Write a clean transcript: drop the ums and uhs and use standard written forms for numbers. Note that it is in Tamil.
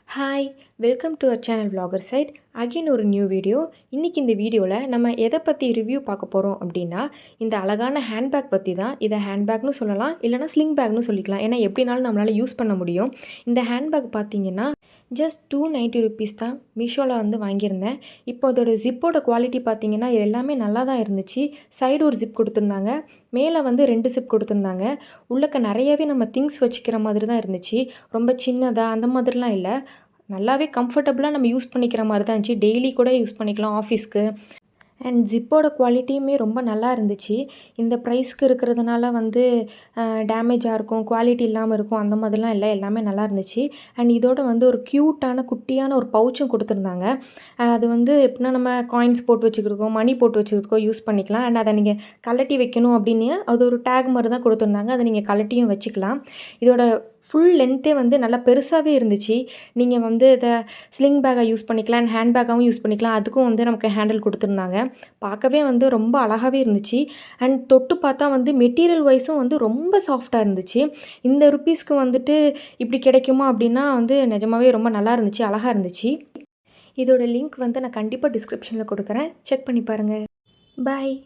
Hi welcome to our channel vlogger side again ஒரு நியூ வீடியோ. இன்றைக்கி இந்த வீடியோவில் நம்ம எதை பற்றி ரிவ்யூ பார்க்க போகிறோம் அப்படின்னா, இந்த அழகான ஹேண்ட்பேக் பற்றி தான். இதை ஹேண்ட்பேக்னு சொல்லலாம், இல்லைனா ஸ்லிங் பேக்னு சொல்லிக்கலாம். ஏன்னா எப்படினாலும் நம்மளால் யூஸ் பண்ண முடியும். இந்த ஹேண்ட்பேக் பார்த்தீங்கன்னா ஜஸ்ட் 290 ருபீஸ் தான். மீஷோவில் வந்து வாங்கியிருந்தேன். இப்போ அதோட ஜிப்போட குவாலிட்டி பார்த்தீங்கன்னா எல்லாமே நல்லா தான் இருந்துச்சு. சைடு ஒரு ஜிப் கொடுத்துருந்தாங்க, மேலே வந்து 2 ஜிப் கொடுத்துருந்தாங்க. உள்ளக்க நிறையவே நம்ம திங்ஸ் வச்சுக்கிற மாதிரி தான் இருந்துச்சு. ரொம்ப சின்னதாக அந்த மாதிரிலாம் இல்லை. நல்லாவே கம்ஃபர்டபுளாக நம்ம யூஸ் பண்ணிக்கிற மாதிரி தான் இருந்துச்சு. டெய்லி கூட யூஸ் பண்ணிக்கலாம் ஆஃபீஸ்க்கு. அண்ட் ஜிப்போட குவாலிட்டியுமே ரொம்ப நல்லா இருந்துச்சு. இந்த ப்ரைஸ்க்கு இருக்கிறதுனால வந்து டேமேஜாக இருக்கும், குவாலிட்டி இல்லாமல் இருக்கும் அந்த மாதிரிலாம் இல்லை. எல்லாமே நல்லா இருந்துச்சு. அண்ட் இதோட வந்து ஒரு க்யூட்டான குட்டியான ஒரு பவுச்சும் கொடுத்துருந்தாங்க. அது வந்து எப்படின்னா நம்ம காயின்ஸ் போட்டு வச்சுக்கிறதுக்கோ மணி போட்டு வச்சுக்கிறதுக்கோ யூஸ் பண்ணிக்கலாம். அண்ட் அதை நீங்கள் கழட்டி வைக்கணும் அப்படின்னு அது ஒரு டேக் மாதிரி தான் கொடுத்துருந்தாங்க. அதை நீங்கள் கழட்டியும் வச்சுக்கலாம். இதோட ஃபுல் லென்த்தே வந்து நல்லா பெருசாகவே இருந்துச்சு. நீங்கள் வந்து இதை ஸ்லிங் பேக்காக யூஸ் பண்ணிக்கலாம் அண்ட் ஹேண்ட் பேக்காகவும் யூஸ் பண்ணிக்கலாம். அதுக்கும் வந்து நமக்கு ஹேண்டில் கொடுத்துருந்தாங்க. பார்க்கவே வந்து ரொம்ப அழகாகவே இருந்துச்சு. அண்ட் தொட்டு பார்த்தா வந்து மெட்டீரியல் வைஸும் வந்து ரொம்ப சாஃப்டாக இருந்துச்சு. இந்த ருப்பீஸ்க்கு வந்துட்டு இப்படி கிடைக்குமா அப்படின்னா வந்து நிஜமாவே ரொம்ப நல்லா இருந்துச்சு, அழகாக இருந்துச்சு. இதோட லிங்க் வந்து நான் கண்டிப்பாக டிஸ்கிரிப்ஷனில் கொடுக்குறேன், செக் பண்ணி பாருங்கள். பாய்.